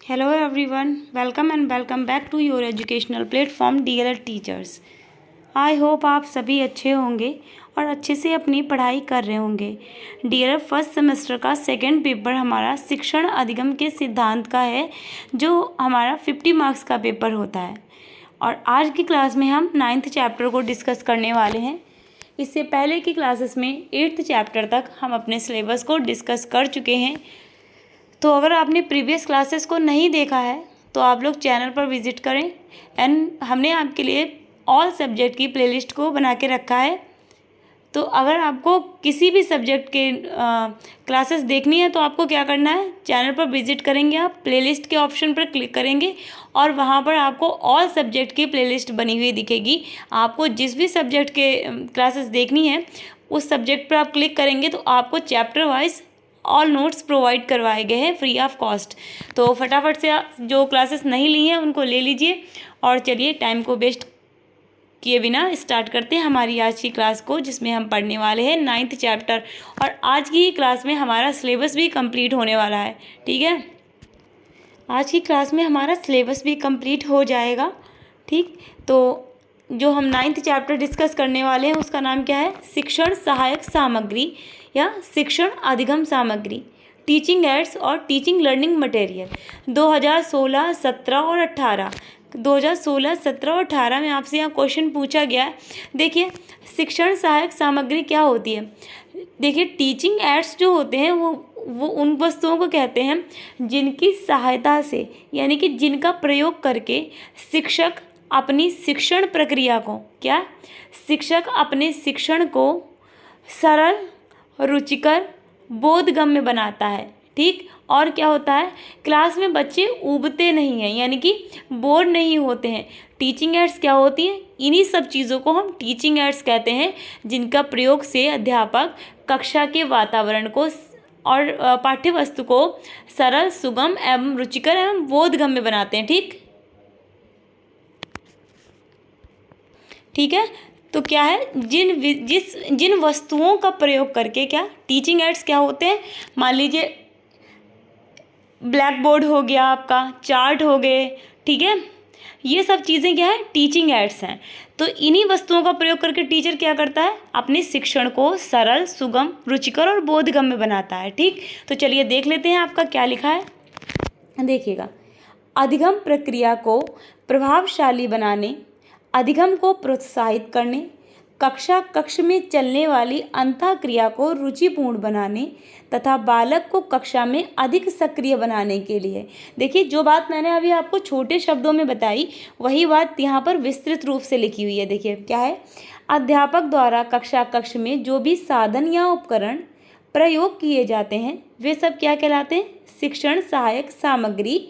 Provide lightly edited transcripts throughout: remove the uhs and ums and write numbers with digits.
Hello everyone, welcome and welcome back to your educational platform DLL teachers. I hope आप सभी अच्छे होंगे और अच्छे से अपनी पढ़ाई कर रहे होंगे। DLL फर्स्ट सेमेस्टर का सेकंड पेपर हमारा शिक्षण अधिगम के सिद्धांत का है, जो हमारा 50 मार्क्स का पेपर होता है। और आज की क्लास में हम 9th चैप्टर को डिस्कस करने वाले हैं। इससे पहले की क्लासेस में 8th चैप्टर तक हम अपने सिलेबस को डिस्कस कर चुके हैं। तो अगर आपने प्रीवियस क्लासेस को नहीं देखा है तो आप लोग चैनल पर विज़िट करें। एंड हमने आपके लिए ऑल सब्जेक्ट की प्लेलिस्ट को बना के रखा है। तो अगर आपको किसी भी सब्जेक्ट के क्लासेस देखनी है तो आपको क्या करना है, चैनल पर विज़िट करेंगे, आप प्लेलिस्ट के ऑप्शन पर क्लिक करेंगे और वहाँ पर आपको ऑल सब्जेक्ट की प्लेलिस्ट बनी हुई दिखेगी। आपको जिस भी सब्जेक्ट के क्लासेस देखनी है उस सब्जेक्ट पर आप क्लिक करेंगे तो आपको chapter wise all notes provide करवाए गए हैं फ्री ऑफ कॉस्ट। तो फटाफट से जो क्लासेस नहीं ली हैं उनको ले लीजिए। और चलिए टाइम को वेस्ट किए बिना स्टार्ट करते हैं हमारी आज की क्लास को, जिसमें हम पढ़ने वाले हैं 9th चैप्टर। और आज की ही क्लास में हमारा सिलेबस भी कंप्लीट होने वाला है। ठीक है, आज की क्लास में हमारा सिलेबस भी कंप्लीट हो जाएगा। ठीक, तो जो हम 9th चैप्टर डिस्कस करने वाले हैं उसका नाम क्या है, शिक्षण सहायक सामग्री या शिक्षण अधिगम सामग्री, टीचिंग एड्स और टीचिंग लर्निंग मटेरियल। 2016, 17 और 18 2016, 17 और 18 में आपसे यहाँ क्वेश्चन पूछा गया है। देखिए, शिक्षण सहायक सामग्री क्या होती है। देखिए, टीचिंग एड्स जो होते हैं वो उन वस्तुओं को कहते हैं जिनकी सहायता से, यानी कि जिनका प्रयोग करके शिक्षक अपनी शिक्षण प्रक्रिया को शिक्षक अपने शिक्षण को सरल, रुचिकर, बोधगम्य बनाता है। ठीक, और क्या होता है, क्लास में बच्चे ऊबते नहीं हैं, यानी कि बोर नहीं होते हैं। टीचिंग एड्स क्या होती हैं, इन्हीं सब चीज़ों को हम टीचिंग एड्स कहते हैं, जिनका प्रयोग से अध्यापक कक्षा के वातावरण को और पाठ्य वस्तु को सरल, सुगम एवं रुचिकर एवं बोधगम्य बनाते हैं। ठीक है, तो क्या है, जिन वस्तुओं का प्रयोग करके टीचिंग एड्स क्या होते हैं। मान लीजिए ब्लैक बोर्ड हो गया, आपका चार्ट हो गए, ठीक है, ये सब चीज़ें क्या है, टीचिंग एड्स हैं। तो इन्हीं वस्तुओं का प्रयोग करके टीचर क्या करता है, अपने शिक्षण को सरल, सुगम, रुचिकर और बोधगम्य बनाता है। ठीक, तो चलिए देख लेते हैं आपका क्या लिखा है। देखिएगा, अधिगम प्रक्रिया को प्रभावशाली बनाने, अधिगम को प्रोत्साहित करने, कक्ष में चलने वाली अंतःक्रिया को रुचिपूर्ण बनाने तथा बालक को कक्षा में अधिक सक्रिय बनाने के लिए। देखिए, जो बात मैंने अभी आपको छोटे शब्दों में बताई वही बात यहाँ पर विस्तृत रूप से लिखी हुई है। देखिए क्या है, अध्यापक द्वारा कक्ष में जो भी साधन या उपकरण प्रयोग किए जाते हैं वे सब क्या कहलाते हैं, शिक्षण सहायक सामग्री।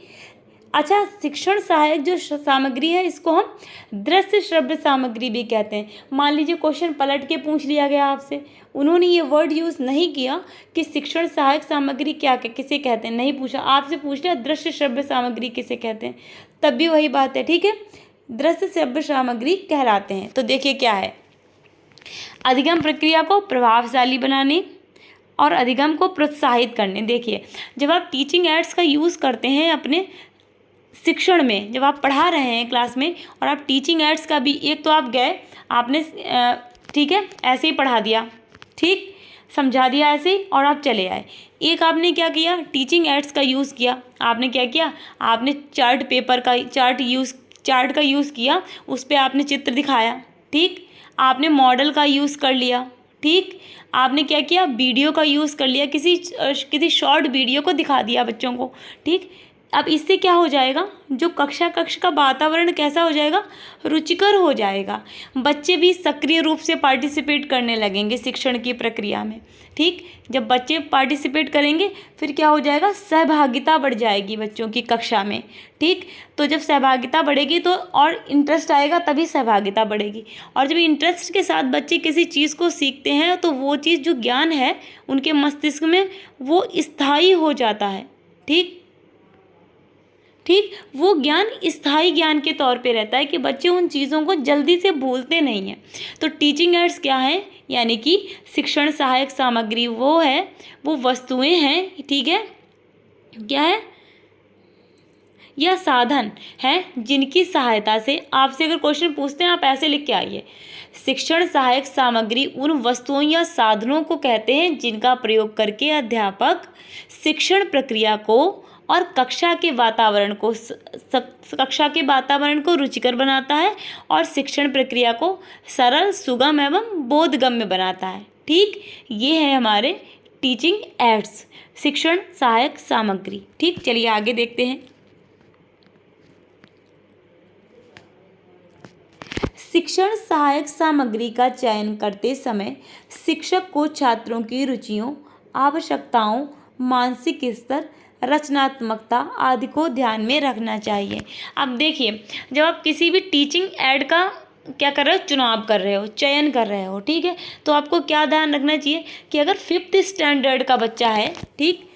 अच्छा, शिक्षण सहायक जो सामग्री है इसको हम दृश्य श्रव्य सामग्री भी कहते हैं। मान लीजिए क्वेश्चन पलट के पूछ लिया गया आपसे, उन्होंने ये वर्ड यूज़ नहीं किया कि शिक्षण सहायक सामग्री किसे कहते हैं, नहीं पूछा, आपसे पूछ लिया दृश्य श्रव्य सामग्री किसे कहते हैं, तब भी वही बात है। ठीक है, दृश्य श्रव्य सामग्री कहलाते हैं। तो देखिए क्या है, अधिगम प्रक्रिया को प्रभावशाली बनाने और अधिगम को प्रोत्साहित करने। देखिए, जब आप टीचिंग एड्स का यूज़ करते हैं अपने शिक्षण में, जब आप पढ़ा रहे हैं क्लास में और आप टीचिंग एड्स का भी, एक तो आप गए आपने ठीक है ऐसे ही पढ़ा दिया, ठीक, समझा दिया ऐसे ही और आप चले आए। एक आपने क्या किया, टीचिंग एड्स का यूज़ किया। आपने क्या किया, आपने चार्ट का यूज़ किया, उस पर आपने चित्र दिखाया। ठीक, आपने मॉडल का यूज़ कर लिया। ठीक, आपने क्या किया, वीडियो का यूज़ कर लिया, किसी शॉर्ट वीडियो को दिखा दिया बच्चों को। ठीक, अब इससे क्या हो जाएगा, जो कक्ष का वातावरण कैसा हो जाएगा, रुचिकर हो जाएगा। बच्चे भी सक्रिय रूप से पार्टिसिपेट करने लगेंगे शिक्षण की प्रक्रिया में। ठीक, जब बच्चे पार्टिसिपेट करेंगे फिर क्या हो जाएगा, सहभागिता बढ़ जाएगी बच्चों की कक्षा में। ठीक, तो जब सहभागिता बढ़ेगी तो और इंटरेस्ट आएगा, तभी सहभागिता बढ़ेगी। और जब इंटरेस्ट के साथ बच्चे किसी चीज़ को सीखते हैं तो वो चीज़, जो ज्ञान है उनके मस्तिष्क में, वो स्थायी हो जाता है। ठीक, वो ज्ञान स्थायी ज्ञान के तौर पे रहता है कि बच्चे उन चीज़ों को जल्दी से भूलते नहीं हैं। तो टीचिंग एड्स क्या है, यानी कि शिक्षण सहायक सामग्री वो वस्तुएं हैं। ठीक है, क्या है, या साधन हैं जिनकी सहायता से, आपसे अगर क्वेश्चन पूछते हैं आप ऐसे लिख के आइए, शिक्षण सहायक सामग्री उन वस्तुओं या साधनों को कहते हैं जिनका प्रयोग करके अध्यापक शिक्षण प्रक्रिया को और कक्षा के वातावरण को रुचिकर बनाता है और शिक्षण प्रक्रिया को सरल, सुगम एवं बोधगम्य बनाता है। ठीक, ये है हमारे टीचिंग एड्स, शिक्षण सहायक सामग्री। ठीक, चलिए आगे देखते हैं। शिक्षण सहायक सामग्री का चयन करते समय शिक्षक को छात्रों की रुचियों, आवश्यकताओं, मानसिक स्तर, रचनात्मकता आदि को ध्यान में रखना चाहिए। अब देखिए, जब आप किसी भी टीचिंग एड का क्या कर रहे हो, चुनाव कर रहे हो, चयन कर रहे हो, ठीक है, तो आपको क्या ध्यान रखना चाहिए कि अगर 5th स्टैंडर्ड का बच्चा है, ठीक,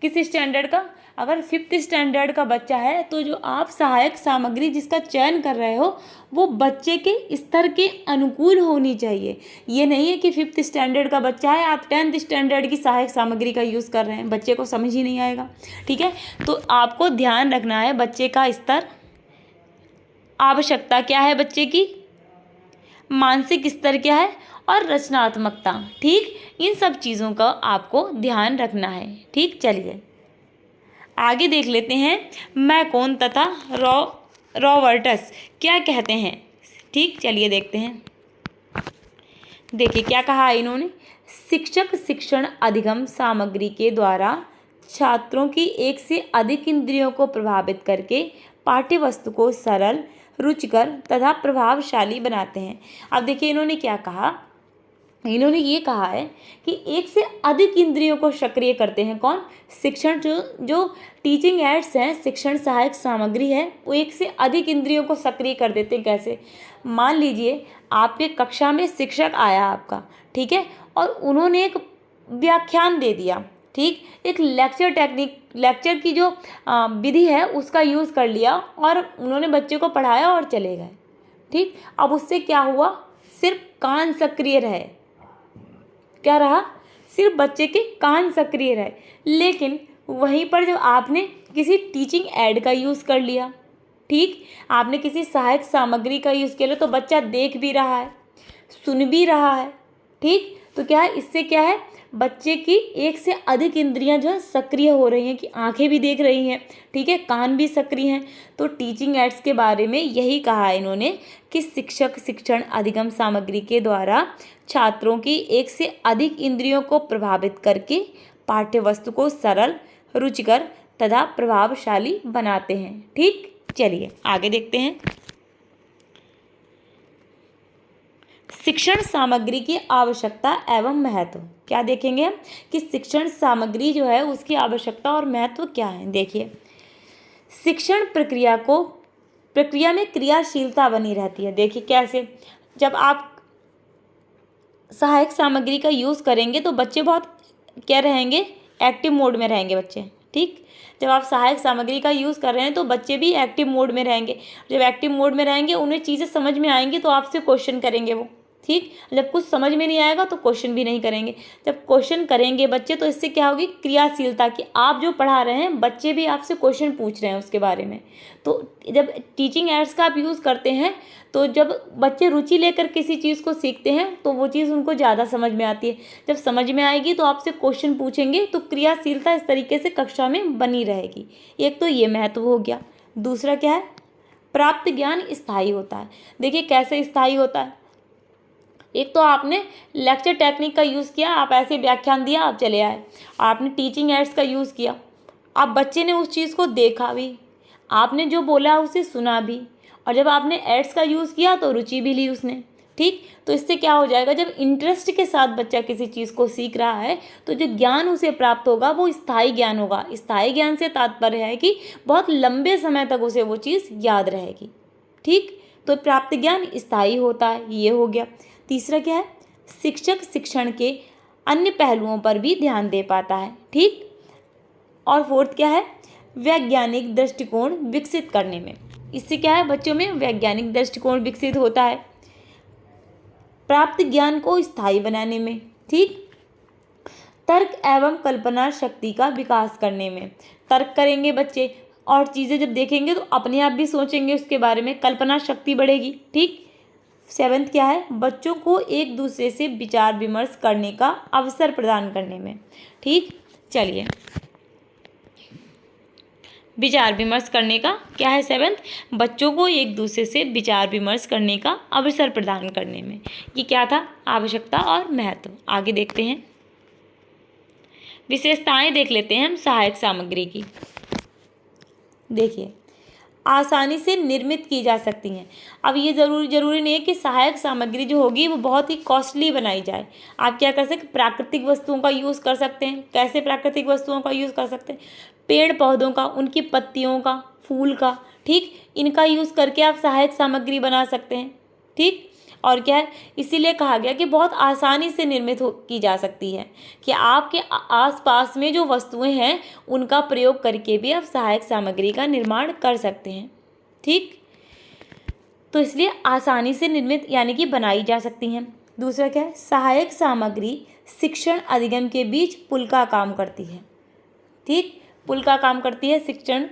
किस स्टैंडर्ड का, अगर 5th स्टैंडर्ड का बच्चा है तो जो आप सहायक सामग्री जिसका चयन कर रहे हो वो बच्चे के स्तर के अनुकूल होनी चाहिए। ये नहीं है कि 5th स्टैंडर्ड का बच्चा है आप 10th स्टैंडर्ड की सहायक सामग्री का यूज़ कर रहे हैं, बच्चे को समझ ही नहीं आएगा। ठीक है, तो आपको ध्यान रखना है बच्चे का स्तर, आवश्यकता क्या है बच्चे की, मानसिक स्तर क्या है और रचनात्मकता। ठीक, इन सब चीज़ों का आपको ध्यान रखना है। ठीक, चलिए आगे देख लेते हैं मैकॉन तथा रॉबर्टस क्या कहते हैं। ठीक, चलिए देखते हैं। देखिए क्या कहा है इन्होंने, शिक्षक शिक्षण अधिगम सामग्री के द्वारा छात्रों की एक से अधिक इंद्रियों को प्रभावित करके पाठ्यवस्तु को सरल, रुचिकर तथा प्रभावशाली बनाते हैं। अब देखिए इन्होंने क्या कहा, इन्होंने ये कहा है कि एक से अधिक इंद्रियों को सक्रिय करते हैं कौन, शिक्षण, जो टीचिंग एड्स हैं, शिक्षण सहायक सामग्री है, वो एक से अधिक इंद्रियों को सक्रिय कर देते हैं। कैसे, मान लीजिए आपके कक्षा में शिक्षक आया आपका, ठीक है, और उन्होंने एक व्याख्यान दे दिया, ठीक, एक लेक्चर की जो विधि है उसका यूज़ कर लिया और उन्होंने बच्चे को पढ़ाया और चले गए। ठीक, अब उससे क्या हुआ, सिर्फ कान सक्रिय रहे, क्या रहा, सिर्फ बच्चे के कान सक्रिय रहे। लेकिन वहीं पर जब आपने किसी टीचिंग एड का यूज़ कर लिया, ठीक, आपने किसी सहायक सामग्री का यूज़ किया तो बच्चा देख भी रहा है, सुन भी रहा है। ठीक, तो क्या है, इससे क्या है, बच्चे की एक से अधिक इंद्रियां जो है सक्रिय हो रही हैं, कि आंखें भी देख रही हैं, ठीक है, कान भी सक्रिय हैं। तो टीचिंग एड्स के बारे में यही कहा है इन्होंने कि शिक्षक शिक्षण अधिगम सामग्री के द्वारा छात्रों की एक से अधिक इंद्रियों को प्रभावित करके पाठ्यवस्तु को सरल, रुचिकर तथा प्रभावशाली बनाते हैं। ठीक, चलिए आगे देखते हैं। शिक्षण सामग्री की आवश्यकता एवं महत्व क्या देखेंगे हम, कि शिक्षण सामग्री जो है उसकी आवश्यकता और महत्व क्या है। देखिए, शिक्षण प्रक्रिया में क्रियाशीलता बनी रहती है। देखिए कैसे, जब आप सहायक सामग्री का यूज़ करेंगे तो बच्चे बहुत क्या रहेंगे, एक्टिव मोड में रहेंगे बच्चे। ठीक, जब आप सहायक सामग्री का यूज़ कर रहे हैं तो बच्चे भी एक्टिव मोड में रहेंगे। जब एक्टिव मोड में रहेंगे उन्हें चीज़ें समझ में आएंगी तो आपसे क्वेश्चन करेंगे वो। ठीक, जब कुछ समझ में नहीं आएगा तो क्वेश्चन भी नहीं करेंगे। जब क्वेश्चन करेंगे बच्चे तो इससे क्या होगी, क्रियाशीलता की, आप जो पढ़ा रहे हैं बच्चे भी आपसे क्वेश्चन पूछ रहे हैं उसके बारे में। तो जब टीचिंग एड्स का आप यूज़ करते हैं तो जब बच्चे रुचि लेकर किसी चीज़ को सीखते हैं तो वो चीज़ उनको ज़्यादा समझ में आती है। जब समझ में आएगी तो आपसे क्वेश्चन पूछेंगे, तो क्रियाशीलता इस तरीके से कक्षा में बनी रहेगी। एक तो ये महत्व हो गया। दूसरा क्या है, प्राप्त ज्ञान स्थायी होता है। देखिए कैसे स्थायी होता है, एक तो आपने लेक्चर टेक्निक का यूज़ किया, आप ऐसे व्याख्यान दिया, आप चले आए। आपने टीचिंग एड्स का यूज़ किया, आप बच्चे ने उस चीज़ को देखा भी, आपने जो बोला उसे सुना भी, और जब आपने एड्स का यूज़ किया तो रुचि भी ली उसने। ठीक, तो इससे क्या हो जाएगा, जब इंटरेस्ट के साथ बच्चा किसी चीज़ को सीख रहा है तो जो ज्ञान उसे प्राप्त होगा वो स्थायी ज्ञान होगा। स्थायी ज्ञान से तात्पर्य है कि बहुत लंबे समय तक उसे वो चीज़ याद रहेगी। ठीक, तो प्राप्त ज्ञान स्थायी होता है, ये हो गया। तीसरा क्या है, शिक्षक शिक्षण के अन्य पहलुओं पर भी ध्यान दे पाता है। ठीक, और फोर्थ क्या है, वैज्ञानिक दृष्टिकोण विकसित करने में, इससे क्या है, बच्चों में वैज्ञानिक दृष्टिकोण विकसित होता है। प्राप्त ज्ञान को स्थायी बनाने में, ठीक, तर्क एवं कल्पना शक्ति का विकास करने में, तर्क करेंगे बच्चे, और चीज़ें जब देखेंगे तो अपने आप भी सोचेंगे उसके बारे में, कल्पना शक्ति बढ़ेगी। ठीक। 7th क्या है, बच्चों को एक दूसरे से विचार विमर्श करने का अवसर प्रदान करने में। ठीक, चलिए विचार विमर्श करने का क्या है 7th, बच्चों को एक दूसरे से विचार विमर्श करने का अवसर प्रदान करने में। ये क्या था, आवश्यकता और महत्व। आगे देखते हैं, विशेषताएं देख लेते हैं हम सहायक सामग्री की। देखिए, आसानी से निर्मित की जा सकती हैं। अब ये जरूरी नहीं है कि सहायक सामग्री जो होगी वो बहुत ही कॉस्टली बनाई जाए। आप क्या कर सकते, प्राकृतिक वस्तुओं का यूज़ कर सकते हैं। कैसे प्राकृतिक वस्तुओं का यूज़ कर सकते हैं, पेड़ पौधों का, उनकी पत्तियों का, फूल का, ठीक, इनका यूज़ करके आप सहायक सामग्री बना सकते हैं। ठीक, और क्या है, इसीलिए कहा गया कि बहुत आसानी से निर्मित की जा सकती है, कि आपके आसपास में जो वस्तुएं हैं उनका प्रयोग करके भी आप सहायक सामग्री का निर्माण कर सकते हैं। ठीक, तो इसलिए आसानी से निर्मित यानी कि बनाई जा सकती हैं। दूसरा क्या है, सहायक सामग्री शिक्षण अधिगम के बीच पुल का काम करती है। ठीक, पुल का काम करती है शिक्षण,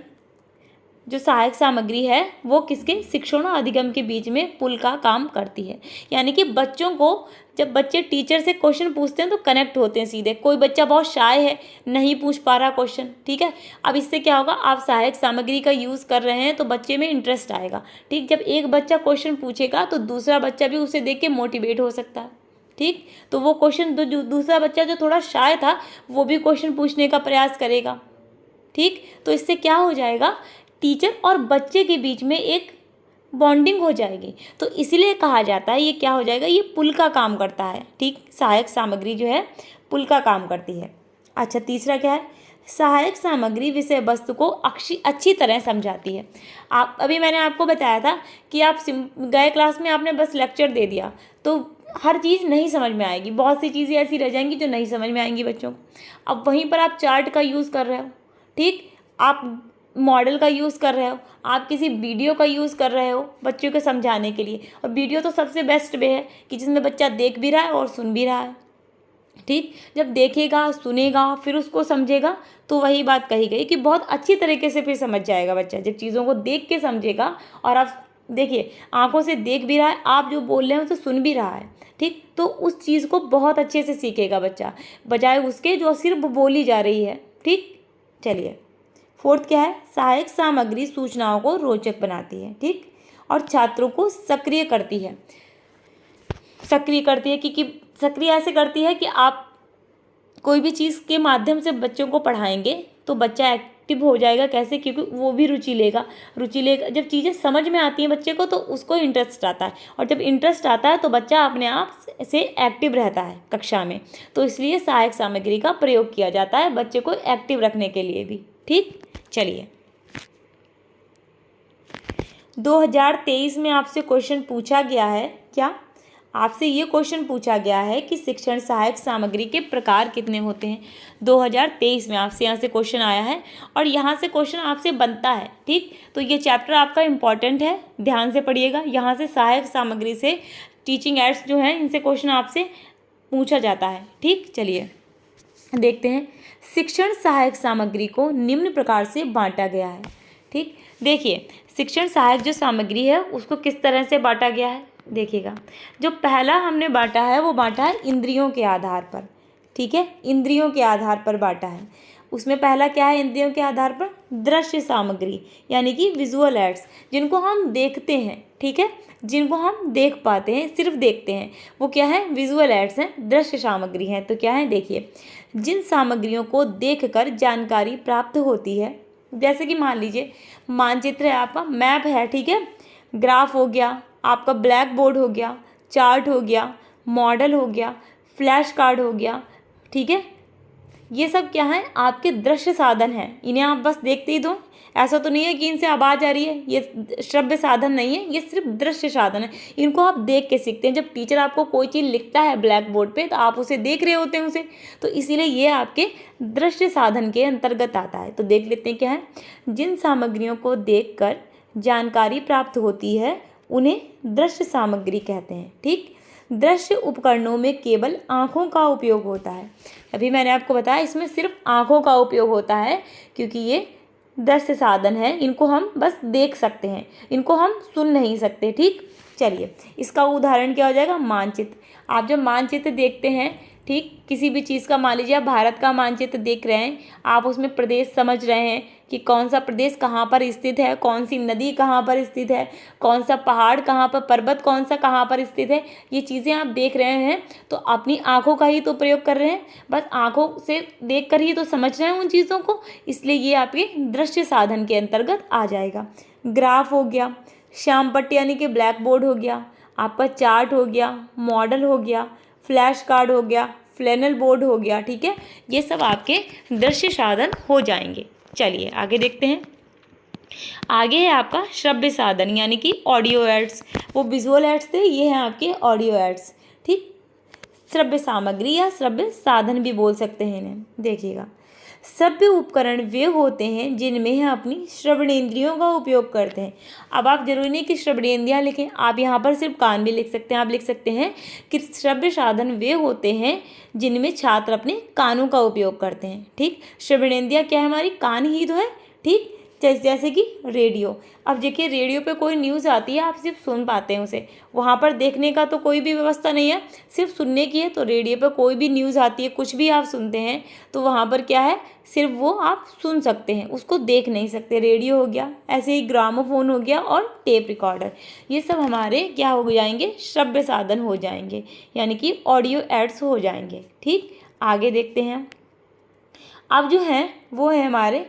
जो सहायक सामग्री है वो किसके, शिक्षण और अधिगम के बीच में पुल का काम करती है। यानी कि बच्चों को, जब बच्चे टीचर से क्वेश्चन पूछते हैं तो कनेक्ट होते हैं सीधे। कोई बच्चा बहुत शाय है, नहीं पूछ पा रहा क्वेश्चन, ठीक है, अब इससे क्या होगा, आप सहायक सामग्री का यूज़ कर रहे हैं तो बच्चे में इंटरेस्ट आएगा। ठीक, जब एक बच्चा क्वेश्चन पूछेगा तो दूसरा बच्चा भी उसे देख के मोटिवेट हो सकता है। ठीक, तो वो क्वेश्चन दूसरा बच्चा जो थोड़ा शाय था वो भी क्वेश्चन पूछने का प्रयास करेगा। ठीक, तो इससे क्या हो जाएगा, टीचर और बच्चे के बीच में एक बॉन्डिंग हो जाएगी। तो इसीलिए कहा जाता है ये क्या हो जाएगा, ये पुल का काम करता है। ठीक, सहायक सामग्री जो है पुल का काम करती है। अच्छा, तीसरा क्या है, सहायक सामग्री विषय वस्तु को अच्छी तरह समझाती है। आप अभी मैंने आपको बताया था कि आप गए क्लास में, आपने बस लेक्चर दे दिया तो हर चीज़ नहीं समझ में आएगी, बहुत सी चीज़ें ऐसी रह जाएंगी जो नहीं समझ में आएंगी बच्चों को। अब वहीं पर आप चार्ट का यूज़ कर रहे हो, ठीक, आप मॉडल का यूज़ कर रहे हो, आप किसी वीडियो का यूज़ कर रहे हो बच्चों को समझाने के लिए। और वीडियो तो सबसे बेस्ट वे है कि जिसमें बच्चा देख भी रहा है और सुन भी रहा है। ठीक, जब देखेगा, सुनेगा, फिर उसको समझेगा, तो वही बात कही गई कि बहुत अच्छी तरीके से फिर समझ जाएगा बच्चा, जब चीज़ों को देख के समझेगा। और आप देखिए, आंखों से देख भी रहा है, आप जो बोल रहे हैं उसे सुन भी रहा है। ठीक, तो उस चीज़ को बहुत अच्छे से सीखेगा बच्चा, बजाय उसके जो सिर्फ बोली जा रही है। ठीक, चलिए 4th क्या है, सहायक सामग्री सूचनाओं को रोचक बनाती है। ठीक, और छात्रों को सक्रिय करती है। क्योंकि सक्रिय ऐसे करती है कि आप कोई भी चीज़ के माध्यम से बच्चों को पढ़ाएंगे तो बच्चा एक्टिव हो जाएगा। कैसे, क्योंकि वो भी रुचि लेगा। जब चीज़ें समझ में आती हैं बच्चे को तो उसको इंटरेस्ट आता है, और जब इंटरेस्ट आता है तो बच्चा अपने आप से एक्टिव रहता है कक्षा में। तो इसलिए सहायक सामग्री का प्रयोग किया जाता है बच्चे को एक्टिव रखने के लिए भी। ठीक, चलिए 2023 में आपसे क्वेश्चन पूछा गया है, क्या आपसे ये क्वेश्चन पूछा गया है कि शिक्षण सहायक सामग्री के प्रकार कितने होते हैं। 2023 में आपसे यहाँ से क्वेश्चन आया है और यहाँ से क्वेश्चन आपसे बनता है। ठीक, तो ये चैप्टर आपका इम्पॉर्टेंट है, ध्यान से पढ़िएगा। यहाँ से सहायक सामग्री से टीचिंग एड्स जो हैं इनसे क्वेश्चन आपसे पूछा जाता है। ठीक, चलिए देखते हैं। शिक्षण सहायक सामग्री को निम्न प्रकार से बांटा गया है। ठीक, देखिए शिक्षण सहायक जो सामग्री है उसको किस तरह से बांटा गया है, देखिएगा। जो पहला हमने बांटा है वो बांटा है इंद्रियों के आधार पर। ठीक है, इंद्रियों के आधार पर बांटा है। उसमें पहला क्या है, इंद्रियों के आधार पर दृश्य सामग्री यानी कि विजुअल एड्स, जिनको हम देखते हैं। ठीक है, जिनको हम देख पाते हैं, सिर्फ देखते हैं, वो क्या है, विजुअल एड्स हैं, दृश्य सामग्री हैं। तो क्या है, देखिए, जिन सामग्रियों को देखकर जानकारी प्राप्त होती है, जैसे कि मान लीजिए मानचित्र है, आपका मैप है, ठीक है, ग्राफ हो गया, आपका ब्लैक बोर्ड हो गया, चार्ट हो गया, मॉडल हो गया, फ्लैश कार्ड हो गया। ठीक है, ये सब क्या है, आपके दृश्य साधन हैं। इन्हें आप बस देखते ही दो, ऐसा तो नहीं है कि इनसे आवाज़ आ रही है, ये श्रव्य साधन नहीं है, ये सिर्फ दृश्य साधन है। इनको आप देख के सीखते हैं। जब टीचर आपको कोई चीज़ लिखता है ब्लैक बोर्ड पे तो आप उसे देख रहे होते हैं उसे, तो इसीलिए ये आपके दृश्य साधन के अंतर्गत आता है। तो देख लेते हैं क्या है, जिन सामग्रियों को देखकर जानकारी प्राप्त होती है उन्हें दृश्य सामग्री कहते हैं। ठीक, दृश्य उपकरणों में केवल आँखों का उपयोग होता है। अभी मैंने आपको बताया इसमें सिर्फ आँखों का उपयोग होता है, क्योंकि ये दृश्य साधन है, इनको हम बस देख सकते हैं, इनको हम सुन नहीं सकते। ठीक, चलिए इसका उदाहरण क्या हो जाएगा, मानचित्र। आप जब मानचित्र देखते हैं, ठीक, किसी भी चीज़ का, मान लीजिए आप भारत का मानचित्र देख रहे हैं, आप उसमें प्रदेश समझ रहे हैं कि कौन सा प्रदेश कहाँ पर स्थित है, कौन सी नदी कहाँ पर स्थित है, कौन सा पहाड़ कहाँ पर, पर्वत कौन सा कहाँ पर स्थित है, ये चीज़ें आप देख रहे हैं तो अपनी आँखों का ही तो प्रयोग कर रहे हैं, बस आँखों से देख कर ही तो समझ रहे हैं उन चीज़ों को, इसलिए ये आपके दृश्य साधन के अंतर्गत आ जाएगा। ग्राफ हो गया, श्यामपट्टी यानी कि ब्लैक बोर्ड हो गया, आपका चार्ट हो गया, मॉडल हो गया, फ्लैश कार्ड हो गया, फ्लैनल बोर्ड हो गया। ठीक है, ये सब आपके दृश्य साधन हो जाएंगे। चलिए आगे देखते हैं। आगे है आपका श्रव्य साधन यानी कि ऑडियो एड्स। वो विजुअल एड्स थे, ये हैं आपके ऑडियो एड्स। ठीक, श्रव्य सामग्री या श्रव्य साधन भी बोल सकते हैं इन्हें। देखिएगा, श्रव्य उपकरण वे होते हैं जिनमें हम अपनी श्रवणेंद्रियों का उपयोग करते हैं। अब आप जरूरी नहीं कि श्रवणेंद्रियां लिखें, आप यहाँ पर सिर्फ कान भी लिख सकते हैं। आप लिख सकते हैं कि श्रव्य साधन वे होते हैं जिनमें छात्र अपने कानों का उपयोग करते हैं। ठीक, श्रवणेंद्रियां क्या है, हमारी कान ही तो है। ठीक, जैसे कि रेडियो। अब देखिए, रेडियो पे कोई न्यूज़ आती है, आप सिर्फ सुन पाते हैं उसे, वहाँ पर देखने का तो कोई भी व्यवस्था नहीं है, सिर्फ सुनने की है। तो रेडियो पे कोई भी न्यूज़ आती है, कुछ भी आप सुनते हैं, तो वहाँ पर क्या है, सिर्फ वो आप सुन सकते हैं, उसको देख नहीं सकते। रेडियो हो गया, ऐसे ही ग्रामोफोन हो गया और टेप रिकॉर्डर, ये सब हमारे क्या हो जाएंगे, श्रव्य साधन हो जाएंगे, यानी कि ऑडियो एड्स हो जाएंगे। ठीक, आगे देखते हैं। अब जो है वो है हमारे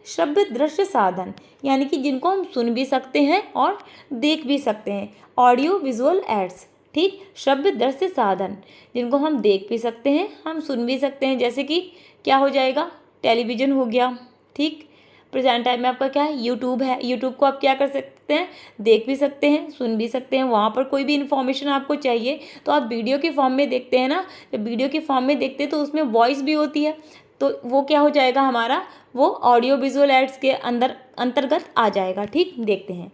श्रव्य दृश्य साधन, यानी कि जिनको हम सुन भी सकते हैं और देख भी सकते हैं, ऑडियो विजुअल एड्स। ठीक, श्रव्य दृश्य साधन जिनको हम देख भी सकते हैं, हम सुन भी सकते हैं, जैसे कि क्या हो जाएगा, टेलीविज़न हो गया। ठीक, प्रेजेंट टाइम में आपका क्या है, यूट्यूब है। यूट्यूब को आप क्या कर सकते हैं, देख भी सकते हैं, सुन भी सकते हैं। वहाँ पर कोई भी इन्फॉर्मेशन आपको चाहिए तो आप वीडियो के फॉर्म में देखते हैं ना, जब वीडियो के फॉर्म में देखते हैं तो उसमें वॉइस भी होती है, तो वो क्या हो जाएगा हमारा, वो ऑडियो विजुअल एड्स के अंतर्गत आ जाएगा। ठीक, देखते हैं।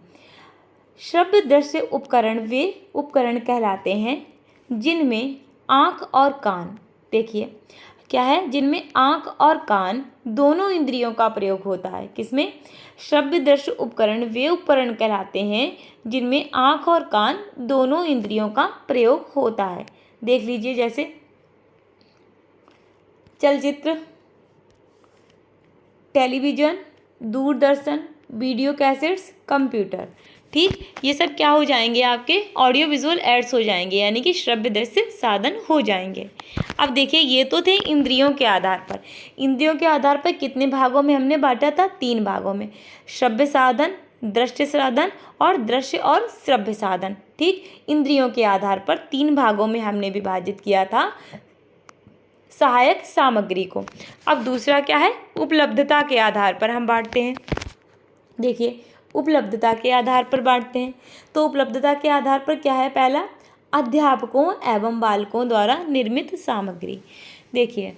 श्रव्य दृश्य उपकरण वे उपकरण कहलाते हैं जिनमें आँख और कान, देखिए क्या है, जिनमें आँख और कान दोनों इंद्रियों का प्रयोग होता है। किसमें, श्रव्य दृश्य उपकरण वे उपकरण कहलाते हैं जिनमें आँख और कान दोनों इंद्रियों का प्रयोग होता है। देख लीजिए, जैसे चलचित्र, television, Doordarshan, video cassettes, computer. ठीक, ये सब क्या हो जाएंगे, आपके ऑडियो विजुअल एड्स हो जाएंगे, यानी कि श्रव्य दृश्य साधन हो जाएंगे। अब देखिए, ये तो थे इंद्रियों के आधार पर। इंद्रियों के आधार पर कितने भागों में हमने बांटा था, 3 भागों में, श्रव्य साधन, दृश्य साधन और दृश्य और श्रव्य साधन। ठीक, इंद्रियों के आधार पर 3 भागों में हमने विभाजित किया था सहायक सामग्री को। अब दूसरा क्या है, उपलब्धता के आधार पर हम बांटते हैं। देखिए, उपलब्धता के आधार पर बांटते हैं, तो उपलब्धता के आधार पर क्या है, पहला अध्यापकों एवं बालकों द्वारा निर्मित सामग्री। देखिए,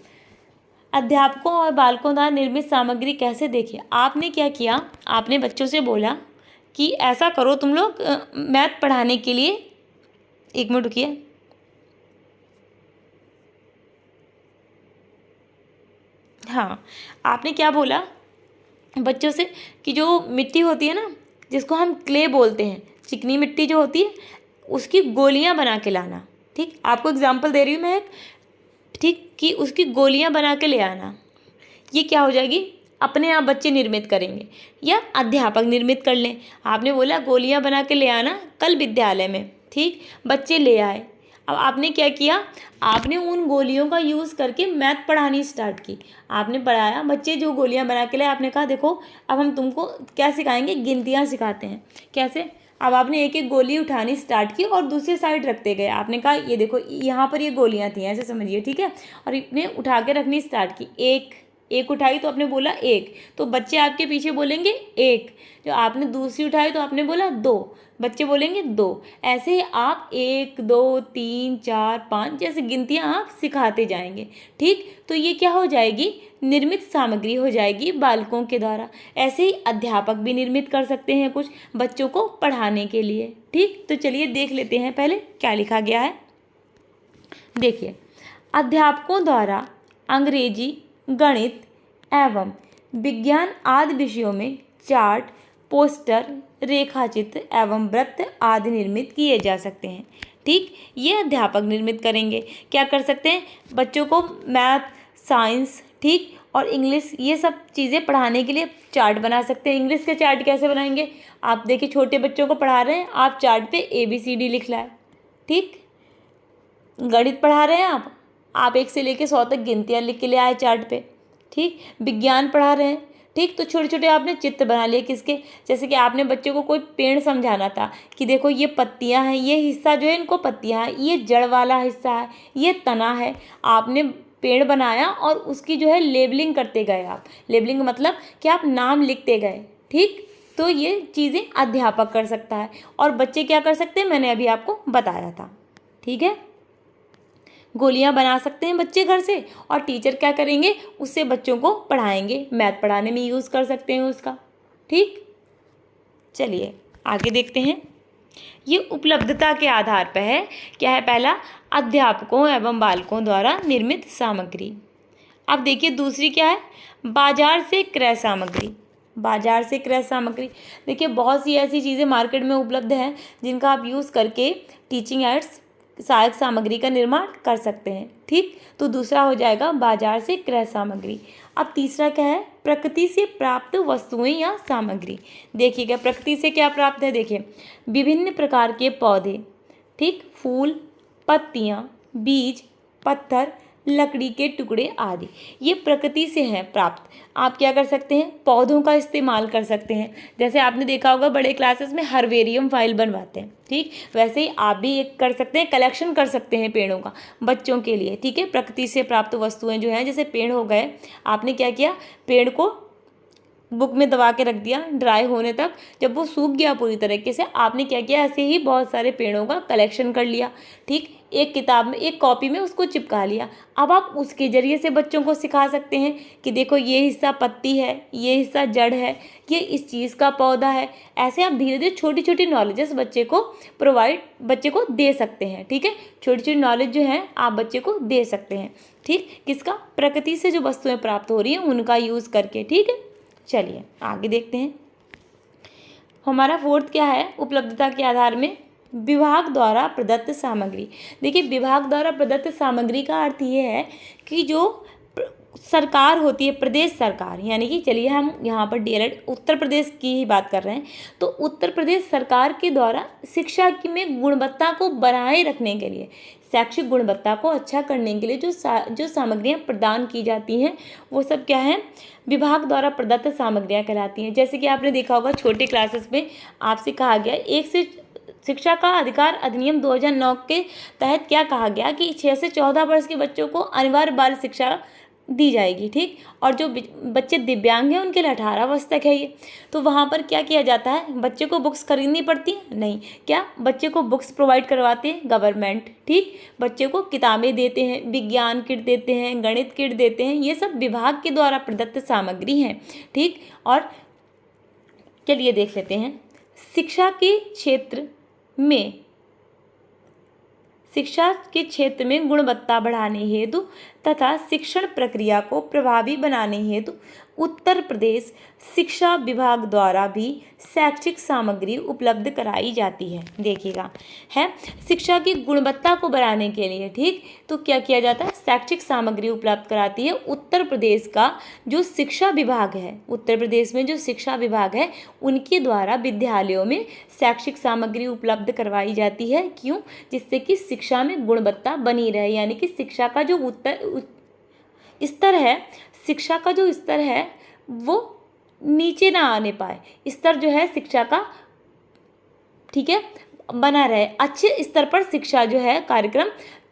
अध्यापकों और बालकों द्वारा निर्मित सामग्री कैसे, देखिए आपने क्या किया, आपने बच्चों से बोला कि ऐसा करो तुम लोग मैथ पढ़ाने के लिए, 1 मिनट रुकिए, हाँ, आपने क्या बोला बच्चों से कि जो मिट्टी होती है ना, जिसको हम क्ले बोलते हैं, चिकनी मिट्टी जो होती है, उसकी गोलियां बना के लाना। ठीक, आपको एग्जांपल दे रही हूँ मैं एक, ठीक, कि उसकी गोलियां बना के ले आना। ये क्या हो जाएगी, अपने आप बच्चे निर्मित करेंगे या अध्यापक निर्मित कर लें। आपने बोला गोलियां बना के ले आना कल विद्यालय में। ठीक, बच्चे ले आए। अब आपने क्या किया, आपने उन गोलियों का यूज़ करके मैथ पढ़ानी स्टार्ट की। आपने पढ़ाया, बच्चे जो गोलियां बना के लाए, आपने कहा देखो अब हम तुमको क्या सिखाएंगे, गिनतियां सिखाते हैं। कैसे, अब आपने एक एक गोली उठानी स्टार्ट की और दूसरी साइड रखते गए। आपने कहा ये देखो यहाँ पर ये गोलियां थी, ऐसे समझिए। ठीक है, और इतने उठा के रखनी स्टार्ट की, एक उठाई तो आपने बोला 1, तो बच्चे आपके पीछे बोलेंगे 1। जो आपने दूसरी उठाई तो आपने बोला 2, बच्चे बोलेंगे 2। ऐसे ही आप 1 2 3 4 5 जैसे गिनतियाँ आप सिखाते जाएंगे। ठीक, तो ये क्या हो जाएगी, निर्मित सामग्री हो जाएगी बालकों के द्वारा। ऐसे ही अध्यापक भी निर्मित कर सकते हैं कुछ बच्चों को पढ़ाने के लिए। ठीक, तो चलिए देख लेते हैं पहले क्या लिखा गया है। देखिए, अध्यापकों द्वारा अंग्रेजी, गणित एवं विज्ञान आदि विषयों में चार्ट, पोस्टर, रेखाचित्र एवं वृत्त आदि निर्मित किए जा सकते हैं। ठीक, ये अध्यापक निर्मित करेंगे। क्या कर सकते हैं? बच्चों को मैथ, साइंस, ठीक, और इंग्लिश, ये सब चीज़ें पढ़ाने के लिए चार्ट बना सकते हैं। इंग्लिश के चार्ट कैसे बनाएंगे? आप देखिए, छोटे बच्चों को पढ़ा रहे हैं, आप चार्ट पे ABCD लिख लाए। ठीक, गणित पढ़ा रहे हैं आप 1 से लेके 100 तक गिनतियाँ लिख के ले आए चार्ट पे। ठीक, विज्ञान पढ़ा रहे हैं, ठीक, तो छोटे छोटे आपने चित्र बना लिए। किसके? जैसे कि आपने बच्चों को कोई पेड़ समझाना था कि देखो ये पत्तियां हैं, ये हिस्सा जो है इनको पत्तियां हैं, ये जड़ वाला हिस्सा है, ये तना है। आपने पेड़ बनाया और उसकी जो है लेबलिंग करते गए आप। लेबलिंग मतलब कि आप नाम लिखते गए। ठीक, तो ये चीज़ें अध्यापक कर सकता है और बच्चे क्या कर सकते हैं, मैंने अभी आपको बताया था। ठीक है, गोलियां बना सकते हैं बच्चे घर से, और टीचर क्या करेंगे, उससे बच्चों को पढ़ाएंगे। मैथ पढ़ाने में यूज़ कर सकते हैं उसका। ठीक, चलिए आगे देखते हैं। ये उपलब्धता के आधार पर है। क्या है? पहला, अध्यापकों एवं बालकों द्वारा निर्मित सामग्री। अब देखिए दूसरी क्या है? बाजार से क्रय सामग्री। बाजार से क्रय सामग्री, देखिए बहुत सी ऐसी चीज़ें मार्केट में उपलब्ध हैं जिनका आप यूज़ करके टीचिंग एड्स, सहायक सामग्री का निर्माण कर सकते हैं। ठीक, तो दूसरा हो जाएगा बाजार से क्रय सामग्री। अब तीसरा क्या है? प्रकृति से प्राप्त वस्तुएं या सामग्री। देखिएगा प्रकृति से क्या प्राप्त है। देखिए विभिन्न प्रकार के पौधे, ठीक, फूल, पत्तियाँ, बीज, पत्थर, लकड़ी के टुकड़े आदि, ये प्रकृति से हैं प्राप्त। आप क्या कर सकते हैं? पौधों का इस्तेमाल कर सकते हैं। जैसे आपने देखा होगा बड़े क्लासेस में हर्बेरियम फाइल बनवाते हैं। ठीक, वैसे ही आप भी एक कर सकते हैं, कलेक्शन कर सकते हैं पेड़ों का बच्चों के लिए। ठीक है, प्रकृति से प्राप्त वस्तुएं जो हैं, जैसे पेड़ हो गए, आपने क्या किया, पेड़ को बुक में दबा के रख दिया ड्राई होने तक। जब वो सूख गया पूरी तरीके से, आपने क्या किया, ऐसे ही बहुत सारे पेड़ों का कलेक्शन कर लिया। ठीक, एक किताब में, एक कॉपी में उसको चिपका लिया। अब आप उसके ज़रिए से बच्चों को सिखा सकते हैं कि देखो ये हिस्सा पत्ती है, ये हिस्सा जड़ है, ये इस चीज़ का पौधा है। ऐसे आप धीरे धीरे छोटी छोटी नॉलेजेस बच्चे को दे सकते हैं। ठीक है, छोटी छोटी नॉलेज जो है आप बच्चे को दे सकते हैं। ठीक, किसका? प्रकृति से जो वस्तुएं प्राप्त हो रही हैं उनका यूज़ करके। ठीक है, चलिए आगे देखते हैं। हमारा फोर्थ क्या है? उपलब्धता के आधार में विभाग द्वारा प्रदत्त सामग्री। देखिए विभाग द्वारा प्रदत्त सामग्री का अर्थ ये है कि जो सरकार होती है, प्रदेश सरकार, यानी कि चलिए हम यहाँ पर डीएलएड उत्तर प्रदेश की ही बात कर रहे हैं, तो उत्तर प्रदेश सरकार के द्वारा शिक्षा की में गुणवत्ता को बनाए रखने के लिए, शैक्षिक गुणवत्ता को अच्छा करने के लिए जो सामग्रियाँ प्रदान की जाती हैं वो सब क्या है? विभाग द्वारा प्रदत्त सामग्रियाँ कहलाती हैं। जैसे कि आपने देखा होगा छोटे क्लासेस में आपसे कहा गया, एक से शिक्षा का अधिकार अधिनियम 2009 के तहत क्या कहा गया कि 6 से 14 वर्ष के बच्चों को अनिवार्य बाल शिक्षा दी जाएगी। ठीक, और जो बच्चे दिव्यांग हैं उनके लिए 18 वर्ष तक है ये। तो वहाँ पर क्या किया जाता है? बच्चे को बुक्स खरीदनी पड़ती है? नहीं। क्या? बच्चे को बुक्स प्रोवाइड करवाते हैं गवर्नमेंट। ठीक, बच्चे को किताबें देते हैं, विज्ञान किट देते हैं, गणित किट देते हैं, ये सब विभाग के द्वारा प्रदत्त सामग्री हैं। ठीक, और चलिए देख लेते हैं। शिक्षा के क्षेत्र में गुणवत्ता बढ़ाने हेतु तथा शिक्षण प्रक्रिया को प्रभावी बनाने हेतु उत्तर प्रदेश शिक्षा विभाग द्वारा भी शैक्षिक सामग्री उपलब्ध कराई जाती है। देखिएगा, है शिक्षा की गुणवत्ता को बढ़ाने के लिए। ठीक, तो क्या किया जाता है? शैक्षिक सामग्री उपलब्ध कराती है उत्तर प्रदेश का जो शिक्षा विभाग है। उत्तर प्रदेश में जो शिक्षा विभाग है उनके द्वारा विद्यालयों में शैक्षिक सामग्री उपलब्ध करवाई जाती है। क्यों? जिससे कि शिक्षा में गुणवत्ता बनी रहे, यानी कि शिक्षा का जो स्तर है, शिक्षा का जो स्तर है वो नीचे ना आने पाए। स्तर जो है शिक्षा का, ठीक है, बना रहे। अच्छे स्तर पर शिक्षा जो है कार्यक्रम,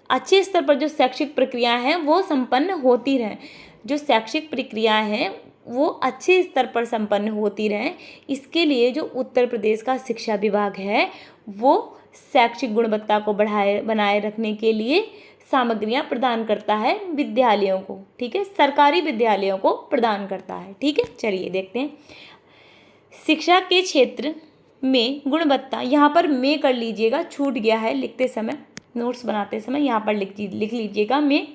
अच्छे स्तर पर जो शैक्षिक प्रक्रियाएं हैं वो संपन्न होती रहें। जो शैक्षिक प्रक्रियाएं हैं वो अच्छे स्तर पर संपन्न होती रहें, इसके लिए जो उत्तर प्रदेश का शिक्षा विभाग है वो शैक्षिक गुणवत्ता को बनाए रखने के लिए सामग्रियां प्रदान करता है विद्यालयों को। ठीक है, सरकारी विद्यालयों को प्रदान करता है। ठीक है, चलिए देखते हैं। शिक्षा के क्षेत्र में गुणवत्ता, यहाँ पर में कर लीजिएगा, छूट गया है लिखते समय, नोट्स बनाते समय यहाँ पर लिख लीजिएगा में।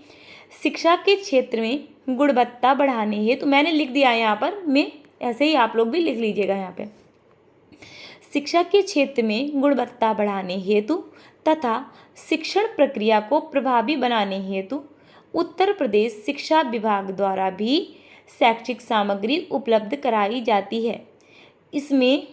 शिक्षा के क्षेत्र में गुणवत्ता बढ़ाने हेतु, मैंने लिख दिया है यहाँ पर, मैं ऐसे ही आप लोग भी लिख लीजिएगा यहाँ पे। शिक्षा के क्षेत्र में गुणवत्ता बढ़ाने हेतु तथा शिक्षण प्रक्रिया को प्रभावी बनाने हेतु उत्तर प्रदेश शिक्षा विभाग द्वारा भी शैक्षिक सामग्री उपलब्ध कराई जाती है। इसमें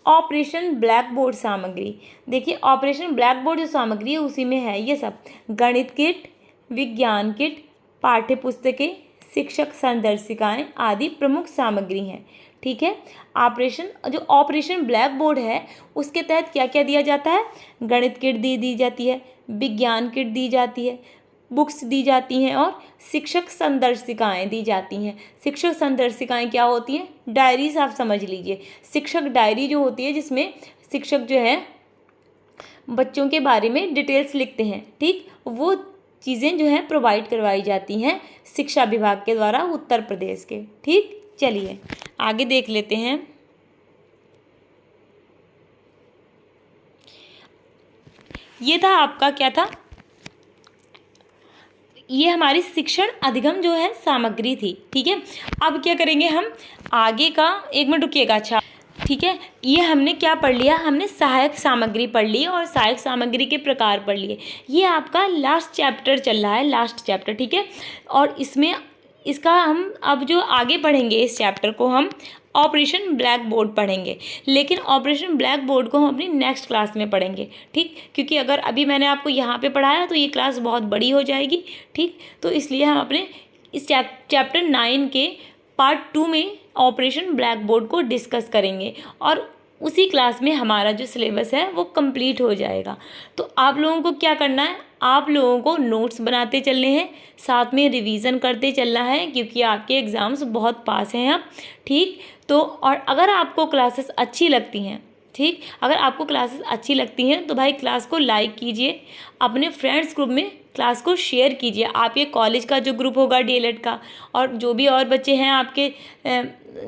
ऑपरेशन ब्लैक बोर्ड सामग्री, देखिए ऑपरेशन ब्लैक बोर्ड जो सामग्री है उसी में है ये सब, गणित किट, विज्ञान किट, पाठ्य पुस्तकें, शिक्षक संदर्शिकाएँ आदि प्रमुख सामग्री हैं। ठीक है, ऑपरेशन ब्लैक बोर्ड है उसके तहत क्या क्या दिया जाता है, गणित किट दी जाती है, विज्ञान किट दी जाती है, बुक्स दी जाती हैं और शिक्षक संदर्शिकाएँ दी जाती हैं। शिक्षक संदर्शिकाएँ क्या होती हैं, डायरीज आप समझ लीजिए, शिक्षक डायरी जो होती है जिसमें शिक्षक जो है बच्चों के बारे में डिटेल्स लिखते हैं। ठीक, वो चीज़ें जो है प्रोवाइड करवाई जाती हैं शिक्षा विभाग के द्वारा उत्तर प्रदेश के। ठीक, चलिए आगे देख लेते हैं। ये था आपका क्या था, ये हमारी शिक्षण अधिगम जो है सामग्री थी। ठीक है, अब क्या करेंगे हम आगे का, एक मिनट रुकिएगा। अच्छा ठीक है, ये हमने क्या पढ़ लिया, हमने सहायक सामग्री पढ़ ली और सहायक सामग्री के प्रकार पढ़ लिए। ये आपका लास्ट चैप्टर चल रहा है, लास्ट चैप्टर। ठीक है, और इसमें इसका हम अब जो आगे पढ़ेंगे इस चैप्टर को हम ऑपरेशन ब्लैक बोर्ड पढ़ेंगे, लेकिन ऑपरेशन ब्लैक बोर्ड को हम अपनी नेक्स्ट क्लास में पढ़ेंगे। ठीक, क्योंकि अगर अभी मैंने आपको यहाँ पे पढ़ाया तो ये क्लास बहुत बड़ी हो जाएगी। ठीक, तो इसलिए हम अपने इस चैप्टर 9 के पार्ट 2 में ऑपरेशन ब्लैक बोर्ड को डिस्कस करेंगे और उसी क्लास में हमारा जो सिलेबस है वो कंप्लीट हो जाएगा। तो आप लोगों को क्या करना है, आप लोगों को नोट्स बनाते चलने हैं, साथ में रिवीजन करते चलना है, क्योंकि आपके एग्ज़ाम्स बहुत पास हैं अब। ठीक, तो और अगर आपको क्लासेस अच्छी लगती हैं, ठीक, अगर आपको क्लासेस अच्छी लगती हैं तो भाई क्लास को लाइक कीजिए, अपने फ्रेंड्स ग्रुप में क्लास को शेयर कीजिए। आप ये कॉलेज का जो ग्रुप होगा डीएलएड का, और जो भी और बच्चे हैं आपके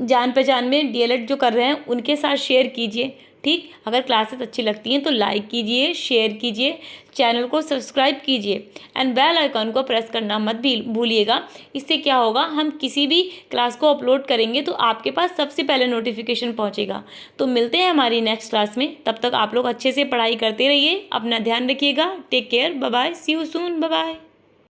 जान पहचान में डीएलएड जो कर रहे हैं उनके साथ शेयर कीजिए। ठीक, अगर क्लासेस अच्छी लगती हैं तो लाइक कीजिए, शेयर कीजिए, चैनल को सब्सक्राइब कीजिए एंड बेल आइकॉन को प्रेस करना मत भी भूलिएगा। इससे क्या होगा, हम किसी भी क्लास को अपलोड करेंगे तो आपके पास सबसे पहले नोटिफिकेशन पहुंचेगा। तो मिलते हैं हमारी नेक्स्ट क्लास में, तब तक आप लोग अच्छे से पढ़ाई करते रहिए, अपना ध्यान रखिएगा। Take care, bye bye, see you soon, bye bye.